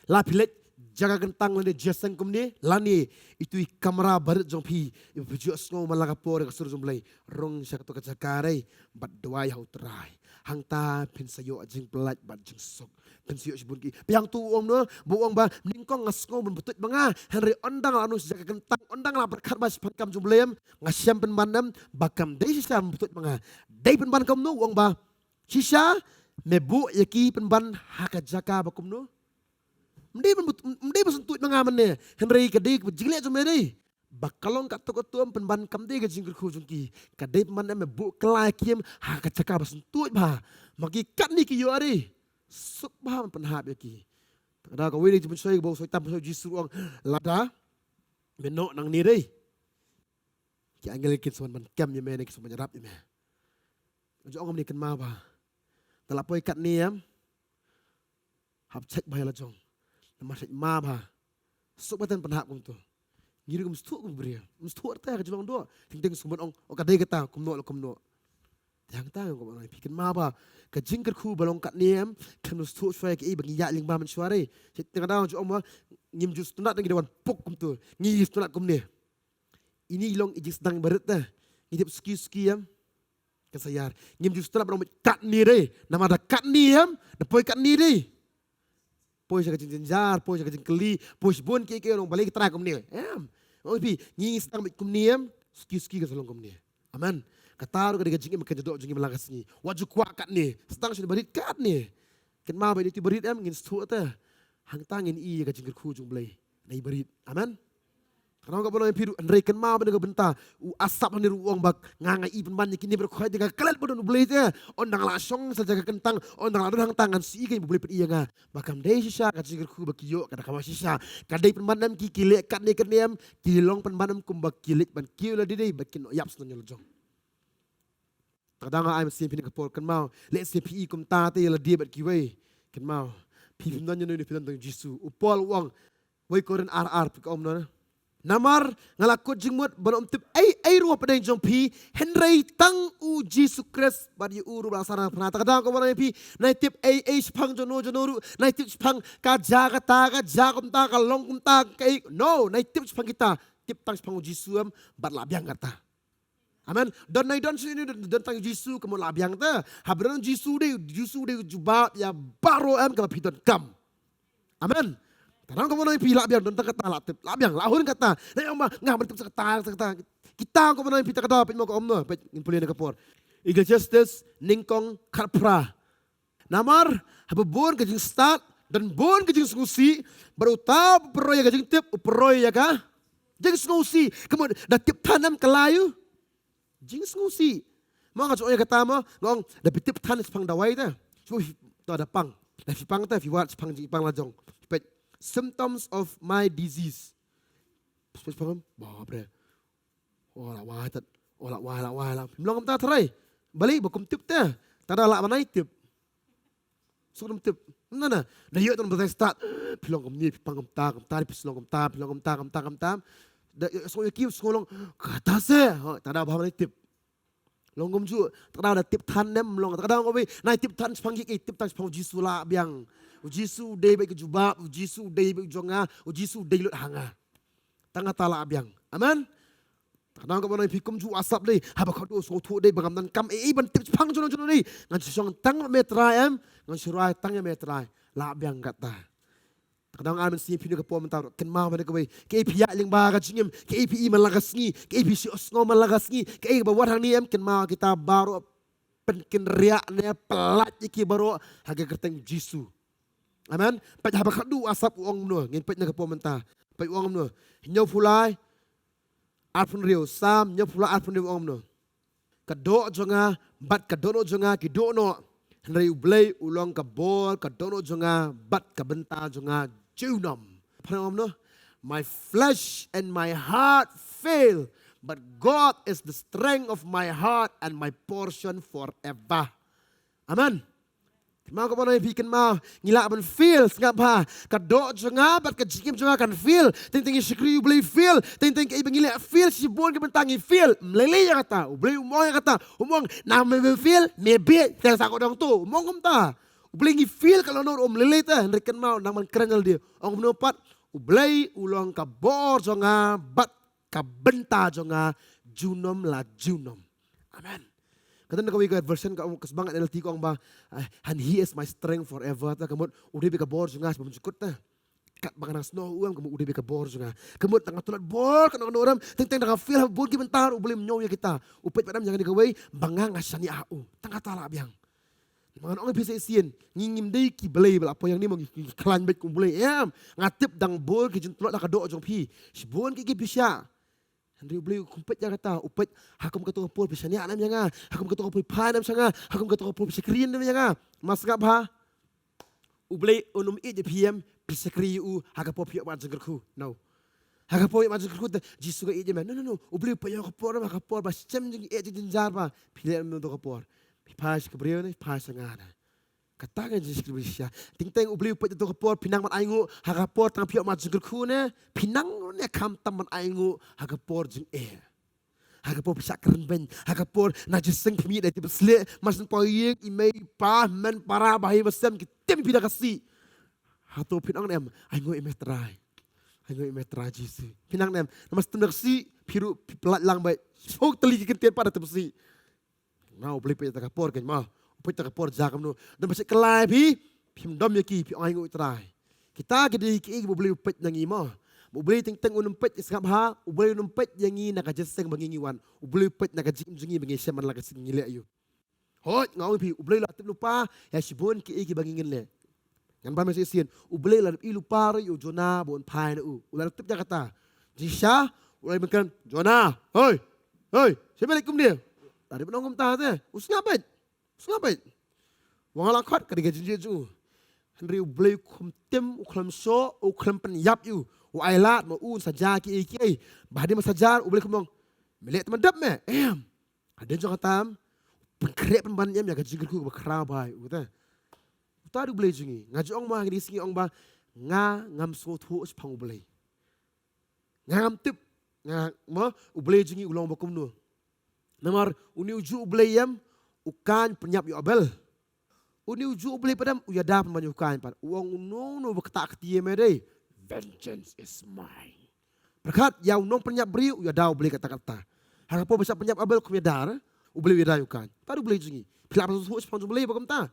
La pilet jaga gentang lani jasang kumni lani itu kamera barat jong pi baju asngo malaka por ka sur jomlai rong sak to kacakarai bat dwai hau trai hang ta pin sayo ajing pelat bat jing sok pin sayo sibun ki piang tu om no buang ba ningkong ngasngo ben betut banga Henry ondang anu jaga gentang ondang la berkat bas pankam jomlem ngasiam pen bandam bakam dei sisa betut banga dei pen ban kam no wong ba sisa mebu yaki pen ban hakajaka bakum no Mdi bersentuh mengaman ni. Henry kadai berjilek cuma ni. Bakalong kat toko tuam penban kamde ke jingkir kujungki. Kadai penban me bu kelai kiem ha kacaka bersentuh bah. Maki kat ni ki yo ari. Sup bah penhap yaki. Ada kau ini cuma saya bawa saya tambah jisu orang lada. Menok nang ni deh. Ki anggel kit suan ban kem ye me ni suan nyerap ye me. Jo orang ni ken ma bah. Telapoi kat ni am. Hap cek bah la jong. Nama saya mama, sok batan penhak kum tu. Ngiri kum stuk kum beri, stuk arta ke jebang doa. Ting sumber ong kadai kata kum no. Yang tahu kum orang pikir mama, ke jingkir ku balong kat niam, kan stuk suai ke bagi yak ling ba men suare. Tengah dah jo ong ngim jus tunat ngi dewan puk kum tu. Ngi tunat kum ni. Ini long ijik sedang barat dah. Ngidip ski am. Kesayar. Ngim jus tunat balong kat ni re. Nama ada kat ni am, dapoi kat ni re. Pois sa kajing jar, pois sa kajing keli, pois bon ke orang balik tera kum ni. Oh pi, ngi stang kum ni ski ka salong kum ni. Amen. Kataru kada jingim kan jodok jingim langas ni. Waju kuat kat ni. Setang sudah berit kat ni. Ken ma ba itu berit ngin stu ta. Hang tangin I ka jingir ku jung blai. Nai berit. Amen. Karena ka bono piru andre ken ma ba ka benta. U asap ni ruang bak nganga I penban kini berkhoi dengan kelal bono blai ta. Ondang langsung saja ka kentang. Ondang la hang tangan si ka blai pet iya nga. Bakam dei sisa ka jingir ku bak yo kada kama sisa. Kadai penban ki kilek kat ni ken kilong penban kum bak kilik ban kiula dei bakin yaps no nyolong. Kadang I'm seeing people kan mau let's say PE kum ta te la dia bat ki wei kan mau pi nan ni pilan tang Jisu upol wang wei koren RR pi om no namar ngalakut jingmut ban tip ai ru padai jong pi henry tang u Jisu Christ bad yu uru laksana pranata kadang ko ban pi nai tip ai spang jono ru nai tip spang ka jaga ta ka jakom ta ka long kum ta kai no nai tip spang kita tip tang spang Jisu am bat labiang kata. Amen. Dan naik dan sini dan tang Jisu kamu labiang ta. Habran Jisu deh jubah ya baru kamu piton kam. Amen. Kadang kamu naik pilak biang dan tang kata labiang lahun kata. Naik amma ngah bertep kata. Kita kamu naik pita kata pit mau ke omno pit impulin kapor. Igal justice ningkong karpra. Namar hababon kajing start dan bon kajing ngusi baru tahu proyek kajing tip proyek ya kah? Jadi ngusi kamu dah tip tanam kelayu. Jing ngusi. Mau ngajak orang kata mo, ngong dapat tip tan sepang dawai ta. Cuma tu ada pang. Dah pang ta, fiwat sepang jipang lajong. But symptoms of my disease. Sepang bah bre. Olah wah. Belum ta terai. Balik bakum tip ta. Tada lak manai tip. Suram tip. Nana. Dah yuk tu betul start. Pilong kum ni pang kum ta, pilong kum ta. So kiu sekolong kata se, tada apa mana tip, longgom ju, tada ada tip tan nem long, tada apa naik tip tan sepanggi tip tan sepang Jisu lah biang, Jisu day baik jubah, Jisu day baik jonga, Jisu day lut hanga, tengah tala biang, aman, tada apa mana pikum ju asap day, haba kau tu so tu day bagam dan kam ban tip sepang jono day, ngan sisong tang metrai ngan surai tangnya metrai, lah biang kata. Kadang amin si pinu kapo mentar ken ma mana kawai ke pia ling ba ka jingim ke API malagas ngi ke APC osngo malagas ngi ke ba war hang ni ken ma kita baru pen ken ria ne pelat iki baru haga kerteng Jisu. Amen. Pa haba kadu asap uang no ngin pet na kapo mentar. Pa uang no nyau fulai arpun rio sam nyau fulai arpun rio uang no. Kado jonga bat kadono jonga kido no. Henry ublay ulong ka bol kadono jonga bat ka benta jonga Junam. My flesh and my heart fail, but God is the strength of my heart and my portion forever. Amen. Mau kau mana bikin mau ngilak ben feel ngap ha kadok jonga bat kajikim jonga kan feel ting syukri boleh feel ting ke ngilak feel si bon ke bentangi feel melele ya kata boleh umong ya kata umong nam me feel maybe saya sakot dong tu umong kum ta boleh ngi feel kalau nur melele ta henriken mau nang man kerenal dia ong menopat boleh ulong ka bor jonga bat ka benta jonga junom la junom. Amen. Kata nak kawin version kau kesbangat LT kau ang ba, and He is my strength forever. Ta kamut udah beka bor junga sebelum cukup ta. Kat bangan snow uam kamu udah beka bor junga. Kamut tengah tulat bor kan orang teng tengah feel bor ki bentar boleh menyoya kita. Upet padam jangan dikawai bangang asani au. Tengah talak biang. Mangan orang bisa isian ngingim dei ki belai apa yang ni mau klan bet kum boleh ya. Ngatip dang bor ki juntulat dak do jong pi. Si bon ki bisa. Henry beli kumpet yang kata, upet hakum ketua pol bisa ni anam yang hakum ketua pol panam sanga, hakum ketua pol bisa krian nam yang mas ngap ha, ublei unum je PM bisa kriu hakapo piak macam kerku, no, hakapo macam kerku Jisu ke je man, no, ublei payah kapor nama kapor bas cem jeng je jenjar pa, pilih nam tu kapor, pas kebriau ni pas sanga. Katakan Yesus Kristus, ting ubli upet itu kapor pinang man aingu hagapor tang piok macam kerku ne pinang ne kam taman aingu hagapor jeng hagapor bisa keren ben hagapor na jeseng pemi dari besle masin poyek imei pa men para bahi besem kitem pida kasi hato pinang nem aingu imetrai Yesus pinang nem mas tundak si piru pelat lang baik sok teli kentian pada tepsi na ubli upet itu kapor kan mah upet kapor jakam no dan masih kelai pi pim dom yaki pi aingu itrai kita gede ki boleh upet nang ima Ubeli ting unumpet iskap ha, ubeli unumpet yangi nakajeseng bangingiwan, ubeli pet nakajim jungi bangi syaman laga singile ayu. Hot ngau pi ubeli la lupa ya sibon ki iki bangingin le. Ngan ba mesi sien, ubeli la lupa ro yu Jona bon pai na u. Ular tip Jakarta. Jisha, ulai makan Jona. Hoi. Hoi, Assalamualaikum dia. Tadi penong ta te. Usngapet. Usngapet. Wang la khat kadiga jinju. Henry ubeli kum tim uklam so uklam pen yap yu. Ailat ma un saja ki iki bahdi ma sajar ubeli kumong melek teman dap me ada jo katam pengkrep penban yam ya gajing ku bakra bai uta uta du ubeli jingi ngaji ong ma ngi singi ong ba ngam so thu pang ubeli ngam tip ma ubeli jingi ulong bakum nu namar uni uju ubeli yam ukan penyap yu abel uni uju ubeli padam uyada penban ukan pan uang no bakta ktie me dei. Vengeance is mine. Berkat yang nong penyap beri, ya dah boleh kata-kata. Harap apa penyap abel kumya dar, boleh widayukan. Tahu boleh jungi. Bila apa suhu sepuluh boleh bagai ta.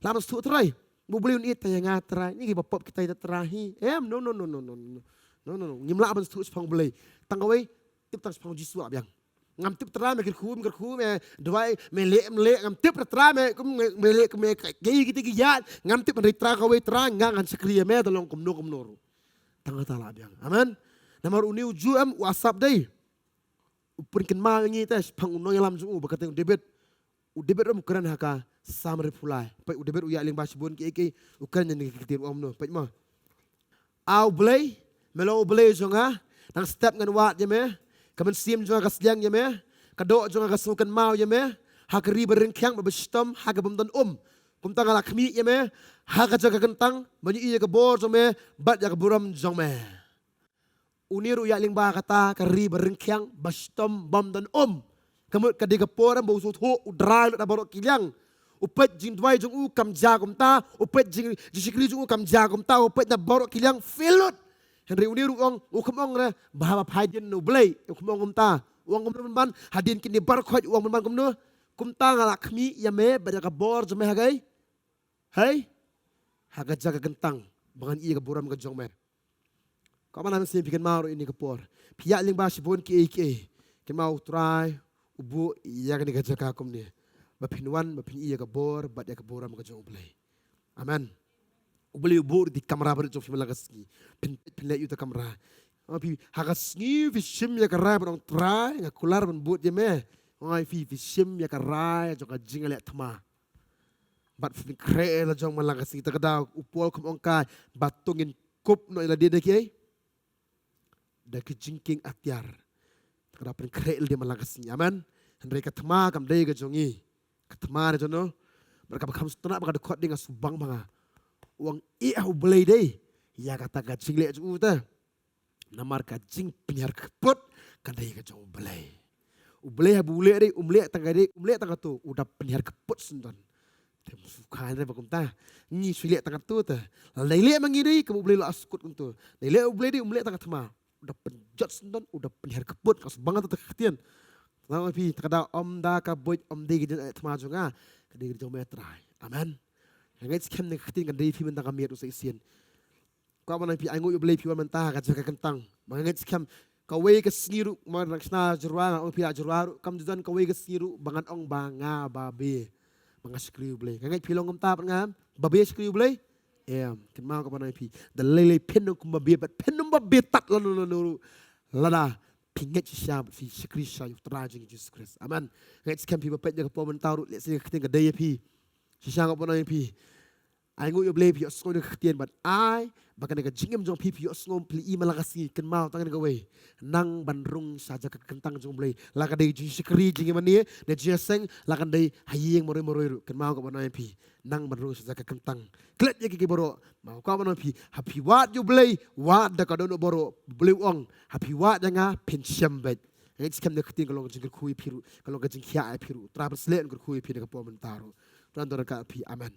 Lama suhu terai, boleh unit yang terai. Ini bapak kita itu terahi. No. Nyimla apa suhu sepuluh boleh. Tanggawai tip tang sepuluh jisu abiang. Ngam tip terai mikir kum dua melek ngam tip terai melek gay kita giyat ngam tip meritra kawai terai ngan sekria me tolong kumno. Tangga tala biang. Amen. Namar uni ujuam WhatsApp day. Uprinkin ma ngi tes panguno yalam jungu bakate debit. Udebit ram ukuran haka samre pulai. Pai udebit uya ling basbon ki ukuran yang kitir omno. Pai ma. Au blay melo blay jonga nang step ngan wat jeme. Kaman sim jonga kasjang jeme. Kado jonga kasukan mau jeme. Hakri berengkyang babestom hagabumdan kumtang ala kmi jeme. Haka jaga kentang, banyak iya ke bor jome, bat jaga buram jome. Uniru ya ling ba kata kari berengkyang, bastom bam dan Kemut kadiga poram bau sut ho udrai na barok kilyang. Upet jing dwai jung u kam jagum ta, upet jing jisikli jung u kam jagum ta, upet na barok kilyang filut. Henry uniru ong ukamong re bahwa phajen no blay, ukamong ta. Uang kumban hadin kini barkhoj uang kumban kumno. Kumta ngalak kmi yame bajaga bor jome hagai. Hai haga jaga gentang bangan iya keburam ke jongmer. Kau mana mesti bikin mau ini kepor. Pihak ling basi bon ki kin mau try ubu iya kan jaga akum ni. Bapinwan bapin iya kebor bat ya keburam ke jong play. Amen. Ubeli ubu di kamera ber jong film lagasgi. Pin le yu ta kamera. Api haga sngi fishim ya karai bon try ngakular bon but je me. Ngai fishim ya karai jong jingale tama. Bat fikre la jong malakas kita kada upol kum ongkai batungin kup no ila dia deki da kijingking atyar kada fikre dia malakas ni aman hendai katma kam dei ga jongi katma ne jono mereka bakam stana bakada khot dengan subang banga uang au belai dei ya kata ga jingle ju ta namar ka jing penyar keput kadai ga jong belai ubelai bule dei umle tangga tu udah penyar keput sundan suka ada bakum ta ni suliat tangkat tu ta laile mangiri kamu boleh askut untuk laile boleh di umle tangkat ma udah penjat sendan udah penihar kebut kas banget tu ketian tahu pi kada om da ka boy om de gidan tama junga kadi gidan metrai amen ngai skem ne ketian kan dei pi mentang kami tu seisian kau mana pi aingu boleh pi mentah ka jaga kentang mangai skem kawe ke singiru mar raksna jurwa ong pi jurwa kam judan kawe ke singiru bangan ong banga babe mga skriu blay. Kaya pilong kum tap ngam, babi skriu blay. Kin mau ka panay pi. Dalay pen kum babi bat pen babi tat lanu lada pinget siya fi skri siya yung trajing Jesus Christ. Amen. Kaya skam pi bapet jaga po mentaro let's say kating kadaya pi. Siya ka panay pi. Ay ngu yo blay pi os ngoy kaktian but ay baka nagajingam jong pi os ngom pli malakasi kin mau tangan gaway nang banrung saja kentang jong blay lakaday jisikri jingam ni na jeseng lakaday hayeng moroy kin mau ka banay pi nang banrung saja kentang klet yaki boro mau ka banay pi happy wat yo blay wat da kadono boro blay ong happy wat nga pensyam bet ngay skam na kating kalong jingkul kuy piru kalong kajing hiya piru travel slet ngul kuy pi na ka po mentaro tuan ka pi amen.